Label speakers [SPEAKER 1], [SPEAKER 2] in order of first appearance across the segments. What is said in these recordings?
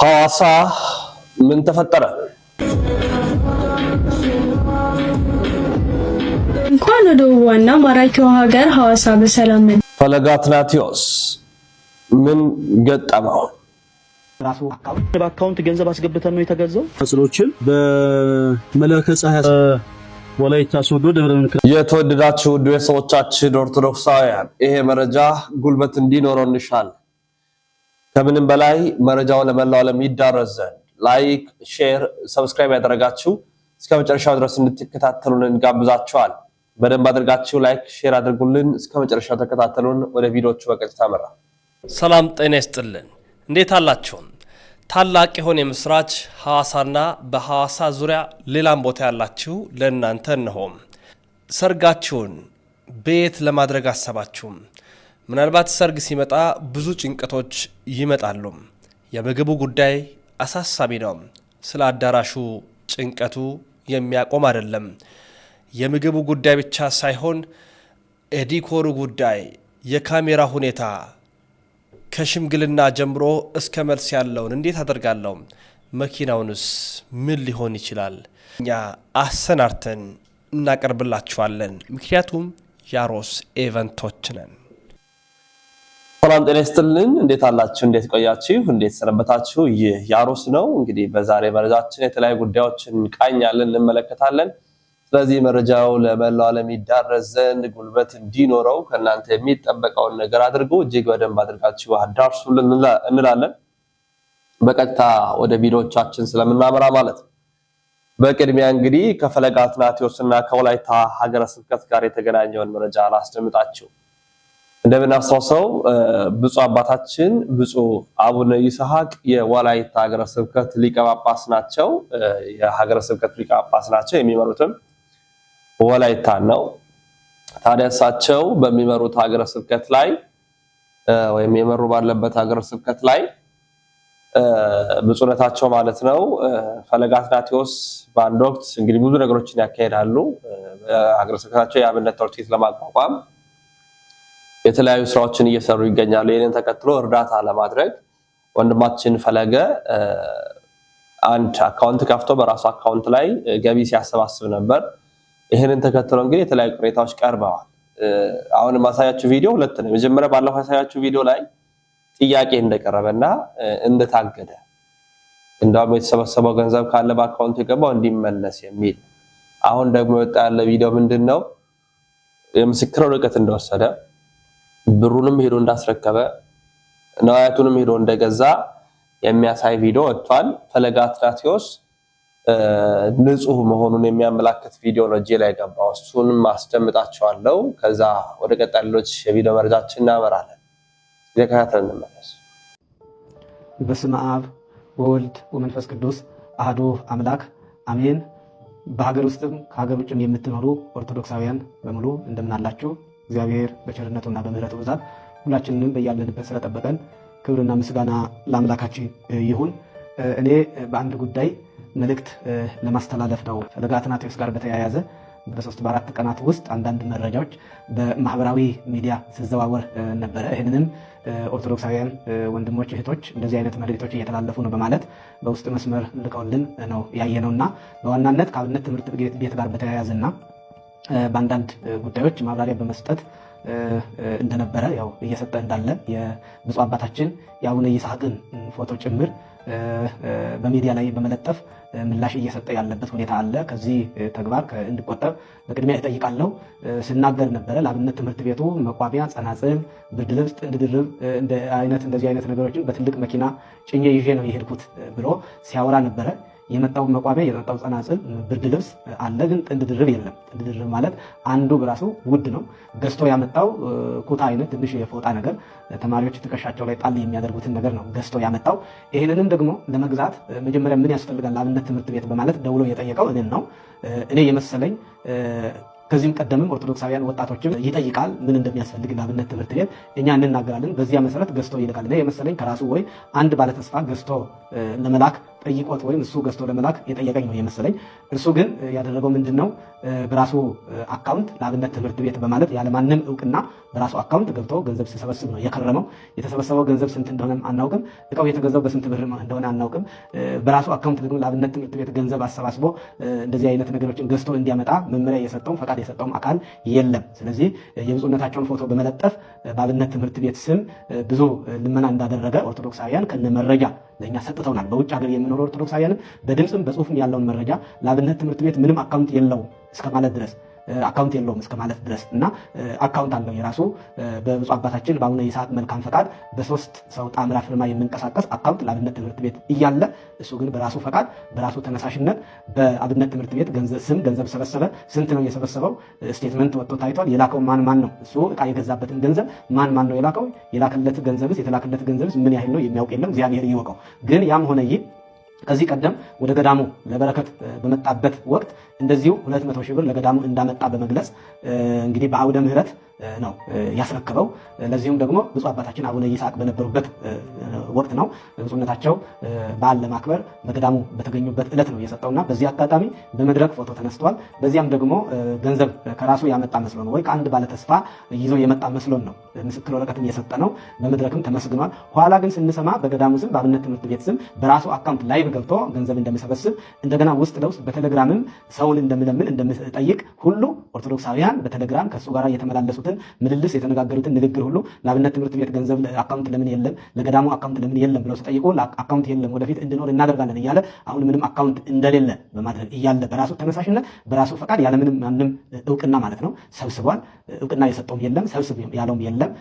[SPEAKER 1] ሐዋሳ ምን ተፈጠረ?
[SPEAKER 2] እንኳን ወደ ዋና ማራኪው ሀገር ሐዋሳ በሰላም
[SPEAKER 1] ፈለገ አትናቴዎስ ምን ገጠመው?
[SPEAKER 3] ራሱ በአካውንት ገንዘብ አስገብተን ነው የተገዛው። መስሎችን በመላከ ፀሐይ ወላይታ ሶዶ ደብረ
[SPEAKER 1] የተወደዳችሁ ውድ ቤተሰቦቻችን ኦርቶዶክሳውያን ይሄ መረጃ ጉልበት እንዲኖረው እንሻለን። ከምንም በላይ መረጃው ለመላው ዓለም ይዳረስ ዘንድ ላይክ፣ ሼር፣ ሰብስክራይብ ያደረጋችሁ እስከ መጨረሻው ድረስ እንድትከታተሉን እንጋብዛችኋለን። በደንብ አድርጋችሁ ላይክ፣ ሼር አድርጉልን። እስከ መጨረሻው ተከታተሉን። ወደ ቪዲዮቹ በቀጥታ መራ።
[SPEAKER 4] ሰላም ጤና ይስጥልን። እንዴት አላችሁ? ታላቅ የሆነ የምስራች ሐዋሳና በሐዋሳ ዙሪያ ሌላም ቦታ ያላችሁ ለእናንተ እንሆም። ሰርጋችሁን ቤት ለማድረግ አሰባችሁ? ምናልባት ሰርግ ሲመጣ ብዙ ጭንቀቶች ይመጣሉ። የምግቡ ጉዳይ አሳሳቢ ነው። ስለ አዳራሹ ጭንቀቱ የሚያቆም አይደለም። የምግቡ ጉዳይ ብቻ ሳይሆን የዲኮሩ ጉዳይ፣ የካሜራ ሁኔታ ከሽምግልና ጀምሮ እስከ መልስ ያለውን እንዴት አደርጋለሁ? መኪናውንስ ምን ሊሆን ይችላል? እኛ አሰናርተን እናቀርብላችኋለን። ምክንያቱም ያሮስ ኢቨንቶች ነን።
[SPEAKER 1] ሰላም ጤና ይስጥልን። እንዴት አላችሁ? እንዴት ቆያችሁ? እንዴት ሰነበታችሁ? ይህ ያሮስ ነው። እንግዲህ በዛሬ መረጃችን የተለያዩ ጉዳዮችን እንቃኛለን፣ እንመለከታለን። ስለዚህ መረጃው ለመላው ዓለም ይዳረስ ዘንድ ጉልበት እንዲኖረው ከእናንተ የሚጠበቀውን ነገር አድርጉ። እጅግ በደንብ አድርጋችሁ አዳርሱልን እንላለን። በቀጥታ ወደ ቪዲዮቻችን ስለምናመራ ማለት ነው። በቅድሚያ እንግዲህ ከፈለገ አትናቴዎስና ከወላይታ ሀገረ ስብከት ጋር የተገናኘውን መረጃ ላስደምጣችሁ። እንደምናስታውሰው ብፁዕ አባታችን ብፁዕ አቡነ ይስሐቅ የወላይታ ሀገረ ስብከት ሊቀ ጳጳስ ናቸው። የሀገረ ስብከት ሊቀ ጳጳስ ናቸው። የሚመሩትም ወላይታ ነው። ታዲያ እሳቸው በሚመሩት ሀገረ ስብከት ላይ ወይም የመሩ ባለበት ሀገረ ስብከት ላይ ብፁዕነታቸው ማለት ነው ፈለገ አትናቴዎስ በአንድ ወቅት እንግዲህ ብዙ ነገሮችን ያካሄዳሉ። ሀገረ ስብከታቸው የአብነት ትምህርት ቤት ለማቋቋም የተለያዩ ስራዎችን እየሰሩ ይገኛሉ። ይህንን ተከትሎ እርዳታ ለማድረግ ወንድማችን ፈለገ አንድ አካውንት ከፍቶ በራሱ አካውንት ላይ ገቢ ሲያሰባስብ ነበር። ይህንን ተከትሎ እንግዲህ የተለያዩ ቅሬታዎች ቀርበዋል። አሁን ማሳያችሁ ቪዲዮ ሁለት ነው። መጀመሪያ ባለፈው ያሳያችሁ ቪዲዮ ላይ ጥያቄ እንደቀረበና እንደታገደ እንደውም የተሰበሰበው ገንዘብ ካለ በአካውንቱ የገባው እንዲመለስ የሚል አሁን ደግሞ የወጣ ያለ ቪዲዮ ምንድነው? የምስክር ወረቀት እንደወሰደ ብሩንም ሄዶ እንዳስረከበ ነዋያቱንም ሄዶ እንደገዛ የሚያሳይ ቪዲዮ ወጥቷል። ፈለገ አትናቴዎስ ንጹህ መሆኑን የሚያመላክት ቪዲዮ ነው እጄ ላይ ገባው። እሱንም አስደምጣችኋለሁ። ከዛ ወደ ቀጣዮች የቪዲዮ መረጃችን እናመራለን። ለከታተል እንመለስ።
[SPEAKER 3] በስመ አብ ወወልድ ወመንፈስ ቅዱስ አሐዱ አምላክ አሜን። በሀገር ውስጥም ከሀገር ውጭም የምትኖሩ ኦርቶዶክሳውያን በሙሉ እንደምን አላችሁ? እግዚአብሔር በቸርነቱና በምህረቱ ብዛት ሁላችንንም በያለንበት ስለጠበቀን ክብርና ምስጋና ለአምላካችን ይሁን። እኔ በአንድ ጉዳይ መልእክት ለማስተላለፍ ነው። ፈለገ አትናቴዎስ ጋር በተያያዘ በ3 በ4 ቀናት ውስጥ አንዳንድ መረጃዎች በማህበራዊ ሚዲያ ሲዘዋወር ነበረ። ይህንንም ኦርቶዶክሳውያን ወንድሞች እህቶች እንደዚህ አይነት መልእክቶች እየተላለፉ ነው በማለት በውስጥ መስመር ልቀውልን ነው ያየነውና በዋናነት ከአብነት ትምህርት ቤት ጋር በተያያዘና በአንዳንድ ጉዳዮች ማብራሪያ በመስጠት እንደነበረ ያው እየሰጠ እንዳለ የብፁዕ አባታችን የአቡነ ይስሐቅን ፎቶ ጭምር በሚዲያ ላይ በመለጠፍ ምላሽ እየሰጠ ያለበት ሁኔታ አለ። ከዚህ ተግባር እንድቆጠብ በቅድሚያ እጠይቃለሁ ስናገር ነበረ። ለአብነት ትምህርት ቤቱ መቋሚያ፣ ጸናጽል፣ ብርድ ልብስ፣ ጥንድ ድርብ እንደዚህ አይነት ነገሮችን በትልቅ መኪና ጭኜ ይዤ ነው የሄድኩት ብሎ ሲያወራ ነበረ። የመጣው መቋሚያ፣ የመጣው ጸናጽል፣ ብርድ ልብስ አለ፣ ግን ጥንድ ድርብ የለም። ጥንድ ድርብ ማለት አንዱ በራሱ ውድ ነው። ገዝቶ ያመጣው ኩታ አይነት ትንሽ የፎጣ ነገር ተማሪዎች ትከሻቸው ላይ ጣል የሚያደርጉትን ነገር ነው ገዝቶ ያመጣው። ይህንንም ደግሞ ለመግዛት መጀመሪያ ምን ያስፈልጋል ለአብነት ትምህርት ቤት በማለት ደውሎ የጠየቀው እኔን ነው። እኔ የመሰለኝ ከዚህም ቀደምም ኦርቶዶክሳውያን ወጣቶችም ይጠይቃል ምን እንደሚያስፈልግ ለአብነት ትምህርት ቤት እኛ እንናገራለን። በዚያ መሰረት ገዝቶ ይልካል። እኔ የመሰለኝ ከራሱ ወይ አንድ ባለተስፋ ገዝቶ ለመላክ ጠይቆት ወይም እሱ ገዝቶ ለመላክ የጠየቀኝ ነው የመሰለኝ። እርሱ ግን ያደረገው ምንድነው በራሱ አካውንት ለአብነት ትምህርት ቤት በማለት ያለማንም እውቅና በራሱ አካውንት ገብቶ ገንዘብ ሲሰበስብ ነው የከረመው። የተሰበሰበው ገንዘብ ስንት እንደሆነ አናውቅም። እቃው የተገዛው በስንት ብር እንደሆነ አናውቅም። በራሱ አካውንት ደግሞ ለአብነት ትምህርት ቤት ገንዘብ አሰባስቦ እንደዚህ አይነት ነገሮችን ገዝቶ እንዲያመጣ መመሪያ የሰጠው ፈቃድ የሰጠውም አካል የለም። ስለዚህ የብፁዕነታቸውን ፎቶ በመለጠፍ በአብነት ትምህርት ቤት ስም ብዙ ልመና እንዳደረገ ኦርቶዶክሳውያን ከነ መረጃ ለኛ ሰጥተውናል። በውጭ ሀገር የሚኖሩ ኦርቶዶክሳውያን በድምጽም በጽሁፍም ያለውን መረጃ ለአብነት ትምህርት ቤት ምንም አካውንት የለውም እስከማለት ድረስ አካውንት የለውም እስከማለት ድረስ እና አካውንት አለው የራሱ በብፁዕ አባታችን በአቡነ ይስሐቅ መልካም ፈቃድ በሶስት ሰው ጣምራ ፊርማ የሚንቀሳቀስ አካውንት ለአብነት ትምህርት ቤት እያለ እሱ ግን በራሱ ፈቃድ በራሱ ተነሳሽነት በአብነት ትምህርት ቤት ስም ገንዘብ ሰበሰበ። ስንት ነው የሰበሰበው? ስቴትመንት ወጥቶ ታይቷል። የላከው ማን ነው? እሱ ዕቃ የገዛበትን ገንዘብ ማን ነው የላከው? የላከለት ገንዘብስ የተላከለት ገንዘብስ ምን ያህል ነው? የሚያውቅ የለም፣ እግዚአብሔር ይወቀው። ግን ያም ሆነ ይህ ከዚህ ቀደም ወደ ገዳሙ ለበረከት በመጣበት ወቅት እንደዚሁ 200 ሺህ ብር ለገዳሙ እንዳመጣ በመግለጽ እንግዲህ በአውደ ምሕረት ነው ያስረከበው። ለዚሁም ደግሞ ብፁዕ አባታችን አቡነ ይስሐቅ በነበሩበት ወቅት ነው ብፁዕነታቸው በዓል ለማክበር በገዳሙ በተገኙበት ዕለት ነው የሰጠውና በዚህ አጋጣሚ በመድረክ ፎቶ ተነስተዋል። በዚያም ደግሞ ገንዘብ ከራሱ ያመጣ መስሎን ወይ ከአንድ ባለተስፋ ይዞ የመጣ መስሎን ነው ምስክር ወረቀትም የሰጠ ነው። በመድረክም ተመስግኗል። ኋላ ግን ስንሰማ በገዳሙ ስም በአብነት ትምህርት ቤት ስም በራሱ አካውንት ላይቭ ገብቶ ገንዘብ እንደሚሰበስብ እንደገና ውስጥ ለውስጥ በቴሌግራምም ሰውን እንደምለምን እንደምጠይቅ ሁሉ ኦርቶዶክሳውያን በቴሌግራም ከሱ ጋር የተመላለሱትን ምልልስ የተነጋገሩትን ንግግር ሁሉ ለአብነት ትምህርት ቤት ገንዘብ አካውንት ለምን የለም፣ ለገዳሙ አካውንት ለምን የለም ብለው ሲጠይቁ አካውንት የለም ወደፊት እንድኖር እናደርጋለን እያለ አሁን ምንም አካውንት እንደሌለ በማድረግ እያለ በራሱ ተነሳሽነት በራሱ ፈቃድ ያለምንም ማንም እውቅና ማለት ነው ሰብስቧል። እውቅና የሰጠውም የለም፣ ሰብስብ ያለውም የለም።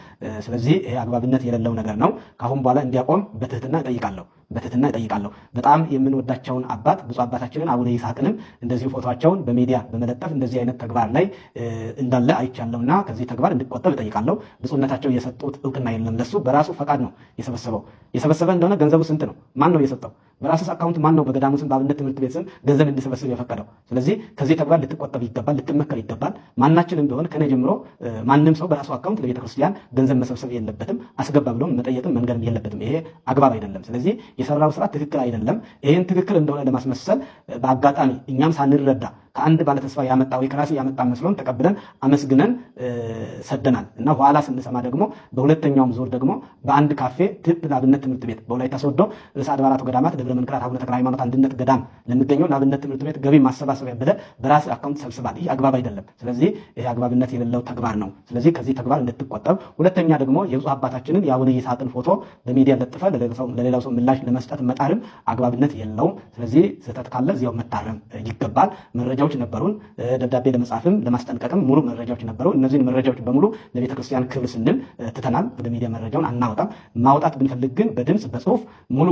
[SPEAKER 3] ስለዚህ ይሄ አግባብነት የሌለው ነገር ነው። ከአሁን በኋላ እንዲያቆም በትህትና እጠይቃለሁ። በጣም የምንወዳቸውን አባት ብፁዕ አባታችንን አቡነ ይስሐቅንም እንደዚሁ ፎቶቸውን በሚዲያ በመለጠፍ እንደዚህ አይነት ተግባር ላይ እንዳለ አይቻለሁና ከዚህ ተግባር እንዲቆጠብ እጠይቃለሁ። ብፁዕነታቸው የሰጡት እውቅና የለም። ለሱ በራሱ ፈቃድ ነው የሰበሰበ እንደሆነ ገንዘቡ ስንት ነው? ማን ነው የሰጠው? በራሱ አካውንት ማን ነው በገዳሙ ስም በአብነት ትምህርት ቤት ስም ገንዘብ እንዲሰበስብ የፈቀደው? ስለዚህ ከዚህ ተግባር ልትቆጠብ ይገባል፣ ልትመከር ይገባል። ማናችንም ቢሆን ከኔ ጀምሮ ማንም ሰው በራሱ አካውንት ለቤተ ክርስቲያን ገንዘብ መሰብሰብ የለበትም። አስገባ ብሎ መጠየቅም መንገድም የለበትም። ይሄ አግባብ አይደለም። ስለዚህ የሰራው ስራ ትክክል አይደለም። ይሄን ትክክል እንደሆነ ለማስመሰል በአጋጣሚ እኛም ሳንረዳ ከአንድ ባለተስፋ ያመጣ ወይ ከራሱ ያመጣ መስሎን ተቀብለን አመስግነን ሰደናል እና ኋላ ስንሰማ ደግሞ በሁለተኛውም ዙር ደግሞ በአንድ ካፌ ቲፕ ለአብነት ትምህርት ቤት በወላይታ ሶዶ ርዕሰ አድባራቱ ገዳማት ደብረ መንክራት አቡነ ተክለ ሃይማኖት አንድነት ገዳም ለሚገኘው ለአብነት ትምህርት ቤት ገቢ ማሰባሰቢያ ብለህ በራስ አካውንት ሰብስባል። ይህ አግባብ አይደለም። ስለዚህ ይህ አግባብነት የሌለው ተግባር ነው። ስለዚህ ከዚህ ተግባር እንድትቆጠብ። ሁለተኛ ደግሞ የብፁዕ አባታችንን የአቡነ ይስሐቅን ፎቶ በሚዲያ ለጥፈ ለሌላው ሰው ምላሽ ለመስጠት መጣርም አግባብነት የለውም። ስለዚህ ስህተት ካለ እዚያው መታረም ይገባል። መረጃዎች ነበሩን፣ ደብዳቤ ለመጻፍም ለማስጠንቀቅም ሙሉ መረጃዎች ነበሩ። እነዚህን መረጃዎች በሙሉ ለቤተ ክርስቲያን ክብር ስንል ትተናል። ወደ ሚዲያ መረጃውን አናወጣም። ማውጣት ብንፈልግ ግን በድምፅ በጽሁፍ ሙሉ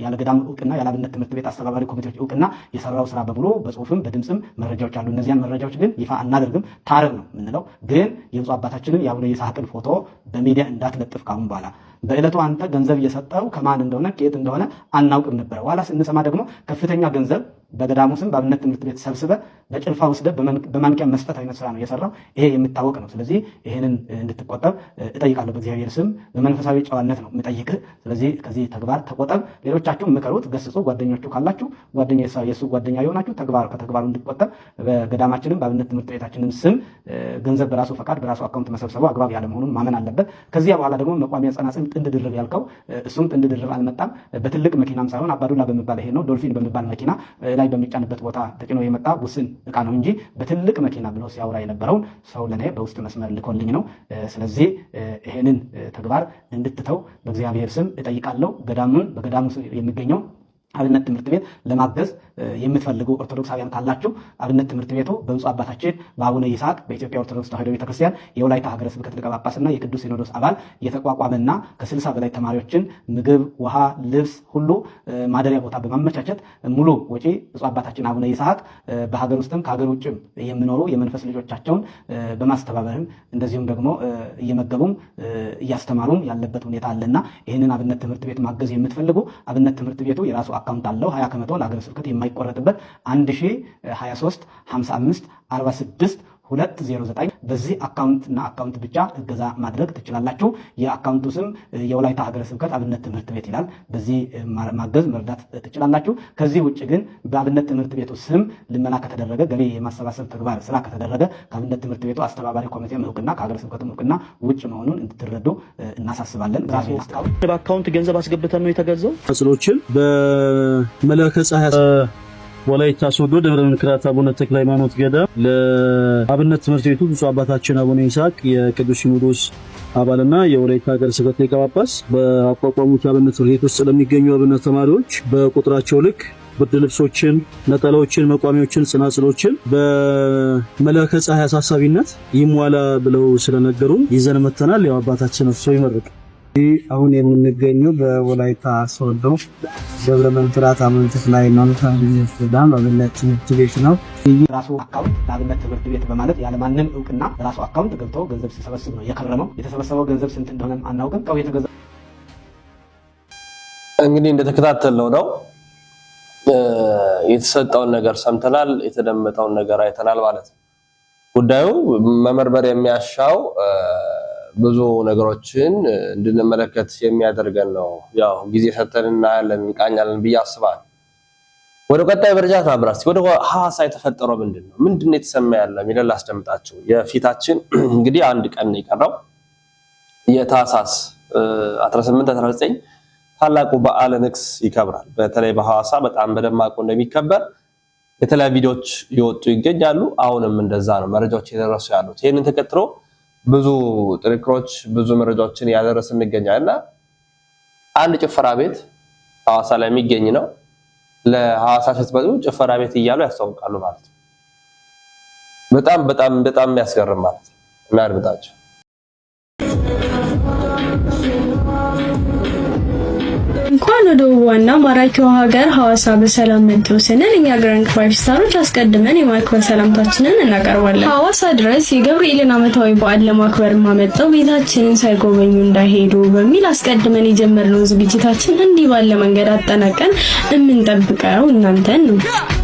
[SPEAKER 3] ያለ ገዳም እውቅና ያለ አብነት ትምህርት ቤት አስተባባሪ ኮሚቴዎች እውቅና የሰራው ስራ በሙሉ በጽሁፍም በድምፅም መረጃዎች አሉ። እነዚያን መረጃዎች ግን ይፋ አናደርግም። ታረም ነው የምንለው። ግን የብፁዕ አባታችንን የአቡነ ይስሐቅን ፎቶ በሚዲያ እንዳትለጥፍ ካሁን በኋላ። በዕለቱ አንተ ገንዘብ እየሰጠው ከማን እንደሆነ ከየት እንደሆነ አናውቅም ነበር። ኋላ ስንሰማ ደግሞ ከፍተኛ ገንዘብ በገዳሙ ስም በአብነት ትምህርት ቤት ሰብስበ በጭልፋ ወስደ በማንቂያ መስጠት አይነት ስራ ነው የሰራው። ይሄ የሚታወቅ ነው። ስለዚህ ይሄንን እንድትቆጠብ እጠይቃለሁ። በእግዚአብሔር ስም በመንፈሳዊ ጨዋነት ነው የምጠይቅህ። ስለዚህ ከዚህ ተግባር ተቆጠብ። ሌሎቻችሁ ምከሩት፣ ገስጹ። ጓደኞቹ ካላችሁ የእሱ ጓደኛ የሆናችሁ ከተግባሩ እንዲቆጠብ። በገዳማችንም በአብነት ትምህርት ቤታችንም ስም ገንዘብ በራሱ ፈቃድ በራሱ አካውንት መሰብሰቡ አግባብ ያለመሆኑን ማመን አለበት። ከዚያ በኋላ ደግሞ መቋሚያ ጸናጽል ጥንድ ድርብ ያልከው እሱም ጥንድ ድርብ አልመጣም። በትልቅ መኪናም ሳይሆን አባዱላ በሚባል ይሄ ነው ዶልፊን በሚባል መኪና ላይ በሚጫንበት ቦታ ተጭኖ የመጣ ውስን እቃ ነው እንጂ በትልቅ መኪና ብሎ ሲያወራ የነበረውን ሰው ለኔ በውስጥ መስመር ልኮልኝ ነው። ስለዚህ ይሄንን ተግባር እንድትተው በእግዚአብሔር ስም እጠይቃለሁ። በገዳሙ ስም የሚገኘው አብነት ትምህርት ቤት ለማገዝ የምትፈልጉ ኦርቶዶክሳውያን ካላችሁ አብነት ትምህርት ቤቱ በብፁዕ አባታችን በአቡነ ይስሐቅ በኢትዮጵያ ኦርቶዶክስ ተዋሕዶ ቤተክርስቲያን የወላይታ ሀገረ ስብከት ሊቀ ጳጳስና የቅዱስ ሲኖዶስ አባል የተቋቋመና ከ60 በላይ ተማሪዎችን ምግብ፣ ውሃ፣ ልብስ ሁሉ ማደሪያ ቦታ በማመቻቸት ሙሉ ወጪ ብፁዕ አባታችን አቡነ ይስሐቅ በሀገር ውስጥም ከሀገር ውጭም የሚኖሩ የመንፈስ ልጆቻቸውን በማስተባበርም እንደዚሁም ደግሞ እየመገቡም እያስተማሩም ያለበት ሁኔታ አለና ይህንን አብነት ትምህርት ቤት ማገዝ የምትፈልጉ አብነት ትምህርት ቤቱ የራሱ አካውንት አለው። 20% ለሀገረ ስብከት የማይቆረጥበት 1023 55 46 209 በዚህ አካውንትና አካውንት ብቻ እገዛ ማድረግ ትችላላችሁ። የአካውንቱ ስም የወላይታ ሀገረ ስብከት አብነት ትምህርት ቤት ይላል። በዚህ ማገዝ መርዳት ትችላላችሁ። ከዚህ ውጭ ግን በአብነት ትምህርት ቤቱ ስም ልመና ከተደረገ ገቢ የማሰባሰብ ተግባር ስራ ከተደረገ ከአብነት ትምህርት ቤቱ አስተባባሪ ኮሚቴ እውቅና ከሀገረ ስብከቱ እውቅና ውጭ መሆኑን እንድትረዱ እናሳስባለን። ራሱ
[SPEAKER 5] በአካውንት ገንዘብ አስገብተን ነው የተገዛው። አጽሎችን በመላከ ፀሐይ ወላይታ ሶዶ ደብረ ምንክራት አቡነ ተክለ ሃይማኖት ገዳም ለአብነት ትምህርት ቤቱ ብፁዕ አባታችን አቡነ ይስሐቅ የቅዱስ ሲኖዶስ አባልና የወላይታ ሀገረ ስብከት ሊቀ ጳጳስ በአቋቋሙት አብነት ትምህርት ቤት ውስጥ ለሚገኙ አብነት ተማሪዎች በቁጥራቸው ልክ ብርድ ልብሶችን፣ ነጠላዎችን፣ መቋሚያዎችን፣ ጽናጽሎችን በመላከ ፀሐይ አሳሳቢነት ይሟላ ብለው ስለነገሩን ይዘን መተናል። ያው አባታችን እርሶ ይመርቅ።
[SPEAKER 6] አሁን የምንገኘው በወላይታ ሶዶ ደብረ መንክራት አቡነ ተክለ ሃይማኖት ገዳም አብነት ትምህርት ቤት ነው።
[SPEAKER 3] ራሱ አካውንት ለአብነት ትምህርት ቤት በማለት ያለማንም እውቅና ራሱ አካውንት ገብቶ ገንዘብ ሲሰበስብ ነው የከረመው። የተሰበሰበው ገንዘብ ስንት እንደሆነ አናውቅም። ቀው የተገዛ
[SPEAKER 1] እንግዲህ እንደተከታተልነው ነው የተሰጠውን ነገር ሰምተናል፣ የተደመጠውን ነገር አይተናል ማለት ነው። ጉዳዩ መመርመር የሚያሻው ብዙ ነገሮችን እንድንመለከት የሚያደርገን ነው። ያው ጊዜ ሰጥተን እናያለን እንቃኛለን ብዬ አስባለሁ። ወደ ቀጣይ መረጃ ታብራስ ወደ ሐዋሳ የተፈጠረው ምንድነው? ምንድነው የተሰማ ያለው የሚለው ላስደምጣችሁ። የፊታችን እንግዲህ አንድ ቀን የቀረው የታህሳስ 18 19 ታላቁ በዓለ ንግስ ይከብራል። በተለይ በሐዋሳ በጣም በደማቁ እንደሚከበር የተለያዩ ቪዲዮዎች ይወጡ ይገኛሉ። አሁንም እንደዛ ነው መረጃዎች እየደረሱ ያሉት። ይሄንን ተከትሎ ብዙ ጥንቅሮች ብዙ መረጃዎችን ያደረስን እንገኛለንና አንድ ጭፈራ ቤት ሐዋሳ ላይ የሚገኝ ነው። ለሐዋሳ ስትመጡ ጭፈራ ቤት እያሉ ያስተዋውቃሉ ማለት ነው። በጣም በጣም በጣም የሚያስገርም ማለት ነው። እናድምጣቸው።
[SPEAKER 2] እንኳን ወደ ውብዋና ማራኪዋ ሀገር ሐዋሳ በሰላም መጡ ስንል እኛ ግራንድ ፋይቭ ስታሮች አስቀድመን የማክበር ሰላምታችንን እናቀርባለን። ሐዋሳ ድረስ የገብርኤልን ዓመታዊ በዓል ለማክበር ማመጣው ቤታችንን ሳይጎበኙ እንዳይሄዱ በሚል አስቀድመን የጀመርነው ዝግጅታችን እንዲህ ባለ መንገድ አጠናቀን የምንጠብቀው እናንተን ነው።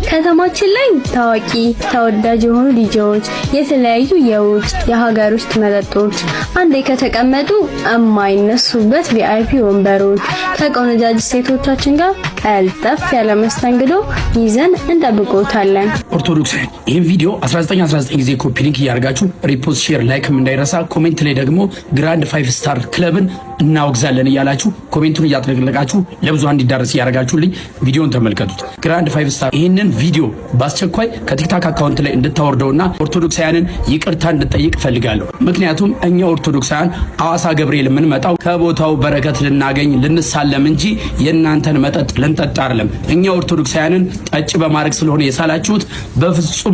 [SPEAKER 2] ከተማችን ላይ ታዋቂ ተወዳጅ የሆኑ ዲጄዎች፣ የተለያዩ የውጭ የሀገር ውስጥ መጠጦች አንዴ ከተቀመጡ የማይነሱበት ቪአይፒ ወንበሮች ከቆነጃጅ ሴቶቻችን ጋር ቀልጠፍ ያለ መስተንግዶ ይዘን እንጠብቆታለን።
[SPEAKER 7] ኦርቶዶክሳውያን ይህን ቪዲዮ 1919 ጊዜ ኮፒ ሊንክ እያደረጋችሁ ሪፖስት፣ ሼር፣ ላይክም እንዳይረሳ። ኮሜንት ላይ ደግሞ ግራንድ ፋይቭ ስታር ክለብን እናወግዛለን እያላችሁ ኮሜንቱን እያጥለቀለቃችሁ ለብዙ እንዲዳረስ እያደረጋችሁልኝ ቪዲዮን ተመልከቱት። ግራንድ ፋይቭ ስታር ይህንን ቪዲዮ በአስቸኳይ ከቲክታክ አካውንት ላይ እንድታወርደውና ኦርቶዶክሳውያንን ይቅርታ እንድጠይቅ ፈልጋለሁ። ምክንያቱም እኛ ኦርቶዶክሳውያን ሐዋሳ ገብርኤል የምንመጣው ከቦታው በረከት ልናገኝ ልንሳለም እንጂ የእናንተን መጠጥ ልንጠጣ አይደለም። እኛ ኦርቶዶክሳውያንን ጠጭ በማድረግ ስለሆነ የሳላችሁት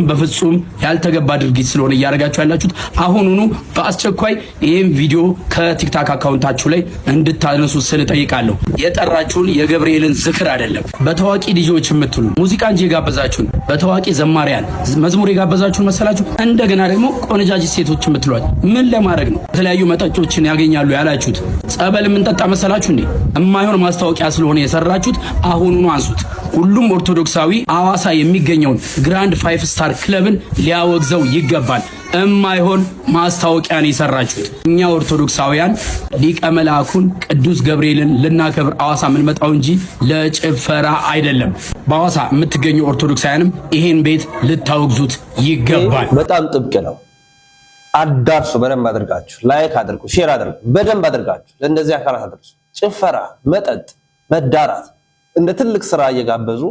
[SPEAKER 7] በፍጹም ያልተገባ ድርጊት ስለሆነ እያደረጋችሁ ያላችሁት አሁኑኑ በአስቸኳይ ይህን ቪዲዮ ከቲክታክ አካውንታችሁ ላይ እንድታነሱ ስል ጠይቃለሁ። የጠራችሁን የገብርኤልን ዝክር አይደለም በታዋቂ ዲጄዎች የምትሉ ሙዚቃ እንጂ የጋበዛችሁን በታዋቂ ዘማሪያን መዝሙር የጋበዛችሁን መሰላችሁ? እንደገና ደግሞ ቆነጃጅ ሴቶች የምትሏት ምን ለማድረግ ነው? የተለያዩ መጠጦችን ያገኛሉ ያላችሁት ጸበል የምንጠጣ መሰላችሁ እንዴ? የማይሆን ማስታወቂያ ስለሆነ የሰራችሁት አሁኑኑ አንሱት። ሁሉም ኦርቶዶክሳዊ ሐዋሳ የሚገኘውን ግራንድ ፋይቭ ስታር ክለብን ሊያወግዘው ይገባል። የማይሆን ማስታወቂያን የሰራችሁት። እኛ ኦርቶዶክሳውያን ሊቀ መልአኩን ቅዱስ ገብርኤልን ልናከብር ሐዋሳ የምንመጣው እንጂ ለጭፈራ አይደለም። በሐዋሳ የምትገኙ ኦርቶዶክሳውያንም ይሄን ቤት ልታወግዙት ይገባል።
[SPEAKER 1] በጣም ጥብቅ ነው። አዳርሱ። በደንብ አድርጋችሁ ላይክ አድርጉ፣ ሼር አድርጉ፣ በደንብ አድርጋችሁ ለእንደዚህ አካላት አድርሱ። ጭፈራ፣ መጠጥ፣ መዳራት እንደ ትልቅ ስራ እየጋበዙ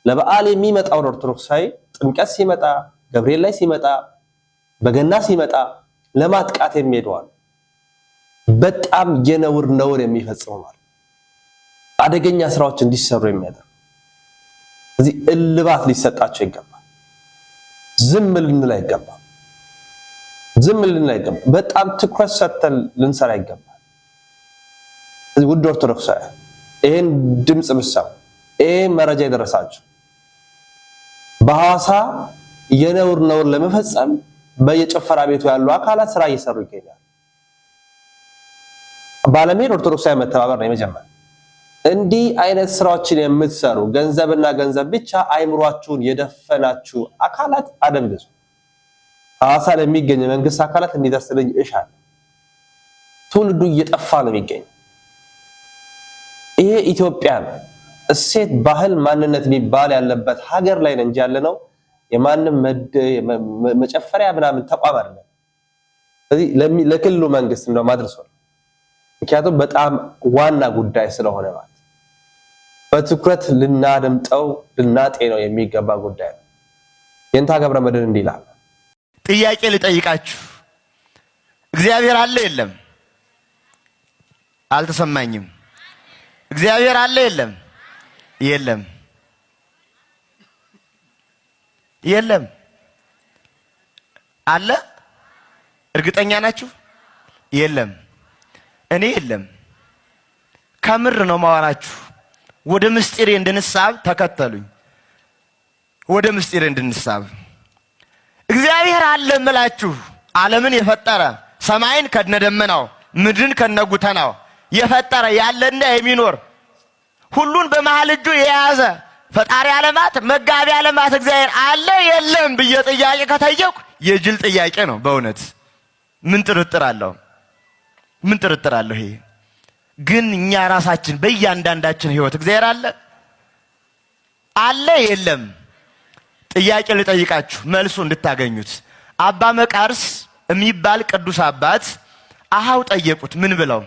[SPEAKER 1] ለበዓል የሚመጣውን ኦርቶዶክሳዊ ጥምቀት ሲመጣ፣ ገብርኤል ላይ ሲመጣ፣ በገና ሲመጣ ለማጥቃት የሚሄደዋል። በጣም ነውር የሚፈጽሙ ማለት አደገኛ ስራዎች እንዲሰሩ የሚያደርግ እዚህ እልባት ሊሰጣቸው ይገባል። ዝም ልንል አይገባም። በጣም ትኩረት ሰጥተን ልንሰራ ይገባል። ውድ ኦርቶዶክሳውያን ይሄን ድምጽ ብሰሙ፣ ይሄ መረጃ የደረሳችሁ በሐዋሳ የነውር ለመፈጸም በየጭፈራ ቤቱ ያሉ አካላት ስራ እየሰሩ ይገኛሉ። ባለሜን ኦርቶዶክሳዊ መተባበር ነው የመጀመሪያ። እንዲህ አይነት ስራዎችን የምትሰሩ ገንዘብና ገንዘብ ብቻ አይምሯችሁን የደፈናችሁ አካላት አደብ ግዙ። ሐዋሳ ለሚገኝ መንግስት አካላት እንዲደርስልኝ እሻለሁ። ትውልዱ እየጠፋ ነው የሚገኝ። ይሄ ኢትዮጵያ እሴት፣ ባህል፣ ማንነት የሚባል ያለበት ሀገር ላይ ነው እንጂ ያለነው የማንም መጨፈሪያ ምናምን ተቋም አይደለም። ስለዚህ ለክልሉ መንግስት እንደው ማድረሰው ምክንያቱም በጣም ዋና ጉዳይ ስለሆነ ማለት በትኩረት ልናደምጠው ልናጤነው የሚገባ ጉዳይ ነው። የንታ ገብረመድህን እንዲህ ይላል።
[SPEAKER 8] ጥያቄ ልጠይቃችሁ፣ እግዚአብሔር አለ የለም? አልተሰማኝም። እግዚአብሔር አለ የለም? የለም። የለም አለ? እርግጠኛ ናችሁ? የለም። እኔ የለም። ከምር ነው ማወራችሁ። ወደ ምስጢሬ እንድንሳብ ተከተሉኝ። ወደ ምስጢሬ እንድንሳብ እግዚአብሔር አለ እምላችሁ ዓለምን የፈጠረ ሰማይን ከነደመናው ምድርን ከነጉተናው የፈጠረ ያለና የሚኖር ሁሉን በመሃል እጁ የያዘ ፈጣሪ ዓለማት መጋቢ ዓለማት እግዚአብሔር አለ የለም ብዬ ጥያቄ ከጠየቁ የጅል ጥያቄ ነው በእውነት። ምን ጥርጥር አለው? ምን ጥርጥር አለው? ይሄ ግን እኛ ራሳችን በእያንዳንዳችን ህይወት እግዚአብሔር አለ የለም? ጥያቄ ልጠይቃችሁ መልሱ እንድታገኙት። አባ መቃርስ የሚባል ቅዱስ አባት አሃው ጠየቁት። ምን ብለው?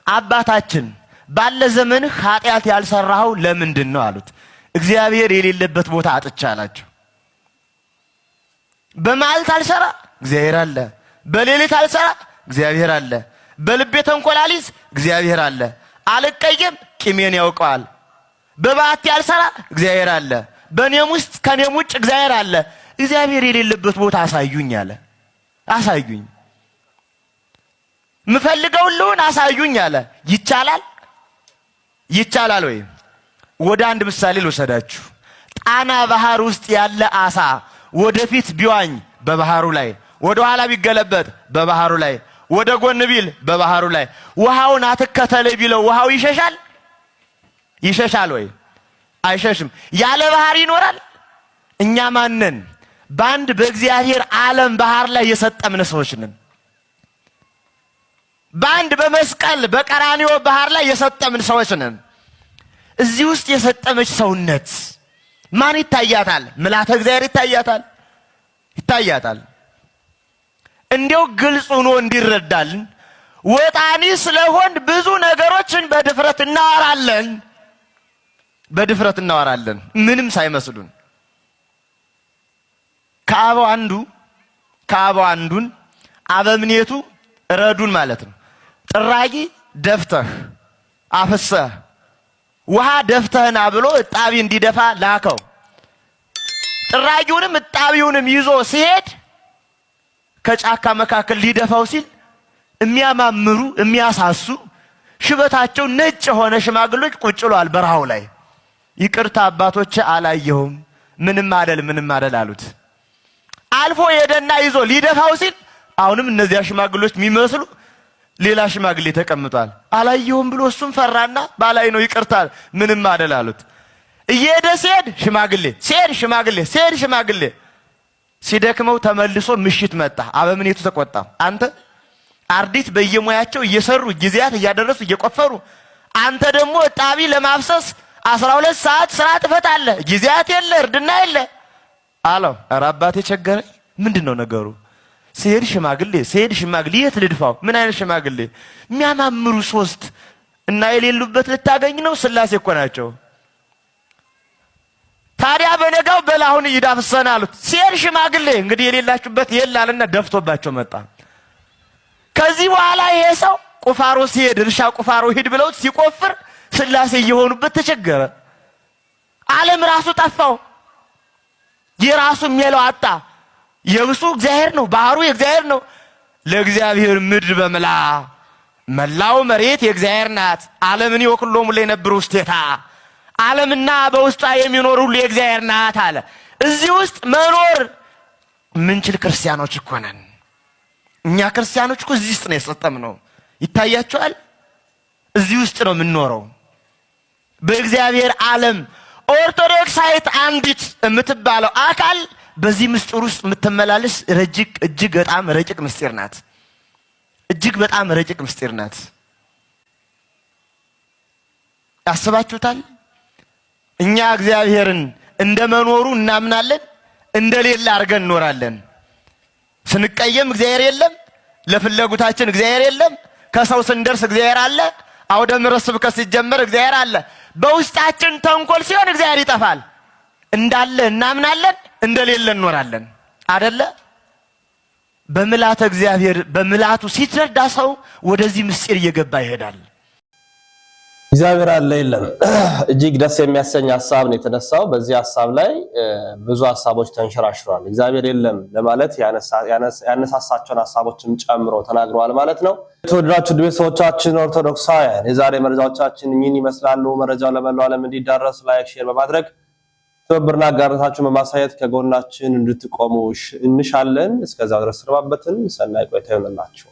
[SPEAKER 8] አባታችን ባለ ዘመን ኃጢአት ያልሰራው ለምንድን ነው አሉት። እግዚአብሔር የሌለበት ቦታ አጥቻ አላቸው። በመዓልት አልሰራ እግዚአብሔር አለ፣ በሌሊት አልሰራ እግዚአብሔር አለ፣ በልቤ ተንኮል አልይዝ እግዚአብሔር አለ፣ አልቀየም ቂሜን ያውቀዋል፣ በባቴ አልሰራ እግዚአብሔር አለ፣ በኔም ውስጥ ከኔም ውጭ እግዚአብሔር አለ። እግዚአብሔር የሌለበት ቦታ አሳዩኝ አለ። አሳዩኝ፣ ምፈልገውን ልሁን አሳዩኝ አለ። ይቻላል? ይቻላል ወይ? ወደ አንድ ምሳሌ ልወሰዳችሁ። ጣና ባህር ውስጥ ያለ አሳ ወደፊት ቢዋኝ በባህሩ ላይ፣ ወደ ኋላ ቢገለበጥ በባህሩ ላይ፣ ወደ ጎን ቢል በባህሩ ላይ፣ ውሃውን አትከተለ ቢለው ውሃው ይሸሻል? ይሸሻል ወይ? አይሸሽም። ያለ ባህር ይኖራል? እኛ ማንን? በአንድ በእግዚአብሔር ዓለም ባህር ላይ የሰጠምን ሰዎች ነን። በአንድ በመስቀል በቀራንዮ ባህር ላይ የሰጠምን ሰዎች ነን። እዚህ ውስጥ የሰጠመች ሰውነት ማን ይታያታል? ምልዓተ እግዚአብሔር ይታያታል? ይታያታል። እንዲያው ግልጽ ሆኖ እንዲረዳልን ወጣኒ ስለሆን ብዙ ነገሮችን በድፍረት እናወራለን። በድፍረት እናወራለን ምንም ሳይመስሉን። ከአበው አንዱን አበምኔቱ ረዱን ማለት ነው። ጥራጊ ደፍተህ አፍሰህ ውሃ ደፍተህና ብሎ እጣቢ እንዲደፋ ላከው። ጥራጊውንም እጣቢውንም ይዞ ሲሄድ ከጫካ መካከል ሊደፋው ሲል የሚያማምሩ የሚያሳሱ ሽበታቸው ነጭ የሆነ ሽማግሎች ቁጭ ብለዋል በረሃው ላይ። ይቅርታ አባቶች አላየሁም፣ ምንም አይደል አሉት። አልፎ ሄደና ይዞ ሊደፋው ሲል አሁንም እነዚያ ሽማግሎች የሚመስሉ ሌላ ሽማግሌ ተቀምጧል። አላየሁም ብሎ እሱም ፈራና ባላይ ነው ይቅርታ ምንም አይደል አሉት። እየሄደ ሲሄድ ሽማግሌ ሲሄድ ሽማግሌ ሲደክመው ተመልሶ ምሽት መጣ። አበምኔቱ ተቆጣ። አንተ አርዲት በየሙያቸው እየሰሩ ጊዜያት እያደረሱ እየቆፈሩ አንተ ደግሞ እጣቢ ለማፍሰስ 12 ሰዓት ስራ ትፈታለህ፣ ጊዜያት የለ እርድና የለ አለው። ኧረ አባቴ ቸገረኝ። ምንድነው ነገሩ? ሲሄድ ሽማግሌ የት ልድፋው? ምን አይነት ሽማግሌ? የሚያማምሩ 3 እና የሌሉበት ልታገኝ ነው? ስላሴ እኮ ናቸው። ታዲያ በነጋው በላሁን ይዳፍሰና አሉት። ሲሄድ ሽማግሌ እንግዲህ የሌላችሁበት የላልና ደፍቶባቸው መጣ። ከዚህ በኋላ ይሄ ሰው ቁፋሮ ሲሄድ እርሻ ቁፋሮ ሂድ ብለው ሲቆፍር ስላሴ እየሆኑበት ተቸገረ። ዓለም ራሱ ጠፋው። የራሱ የሚለው አጣ። የብሱ እግዚአብሔር ነው፣ ባህሩ የእግዚአብሔር ነው። ለእግዚአብሔር ምድር በመላ መላው መሬት የእግዚአብሔር ናት። ዓለምን ይወክሎሙ ለነብሩ ውስቴታ ዓለምና በውስጧ የሚኖር ሁሉ የእግዚአብሔር ናት አለ። እዚህ ውስጥ መኖር ምንችል ክርስቲያኖች እኮ ነን። እኛ ክርስቲያኖች እኮ እዚህ ውስጥ ነው የሰጠምነው። ይታያችኋል። እዚህ ውስጥ ነው የምንኖረው በእግዚአብሔር ዓለም። ኦርቶዶክሳዊት አንዲት የምትባለው አካል በዚህ ምስጢር ውስጥ የምትመላለስ እጅግ በጣም ረቂቅ ምስጢር ናት። እጅግ በጣም ረቂቅ ምስጢር ናት። አስባችሁታል? እኛ እግዚአብሔርን እንደመኖሩ እናምናለን፣ እንደሌለ አድርገን እንኖራለን። ስንቀየም እግዚአብሔር የለም፣ ለፍለጉታችን እግዚአብሔር የለም፣ ከሰው ስንደርስ እግዚአብሔር አለ፣ አውደ ምሕረት ስብከት ሲጀመር እግዚአብሔር አለ። በውስጣችን ተንኮል ሲሆን እግዚአብሔር ይጠፋል። እንዳለ እናምናለን፣ እንደሌለ እንኖራለን አይደለ? በምላተ እግዚአብሔር በምላቱ ሲትረዳ ሰው ወደዚህ ምስጢር እየገባ ይሄዳል።
[SPEAKER 1] እግዚአብሔር አለ የለም እጅግ ደስ የሚያሰኝ ሐሳብ ነው የተነሳው። በዚህ ሐሳብ ላይ ብዙ ሐሳቦች ተንሸራሽረዋል። እግዚአብሔር የለም ለማለት ያነሳሳቸውን ሐሳቦችም ጨምሮ ተናግረዋል ማለት ነው። የተወደዳችሁ ቤተሰቦቻችን ኦርቶዶክሳውያን የዛሬ መረጃዎቻችን ምን ይመስላሉ? መረጃው ለመላው ዓለም እንዲዳረስ ላይክ፣ ሼር በማድረግ ትብብርና አጋርነታችሁን በማሳየት ከጎናችን እንድትቆሙ እንሻለን። እስከዛው ድረስ ሰናይ ቆይታ ይሁንላችሁ።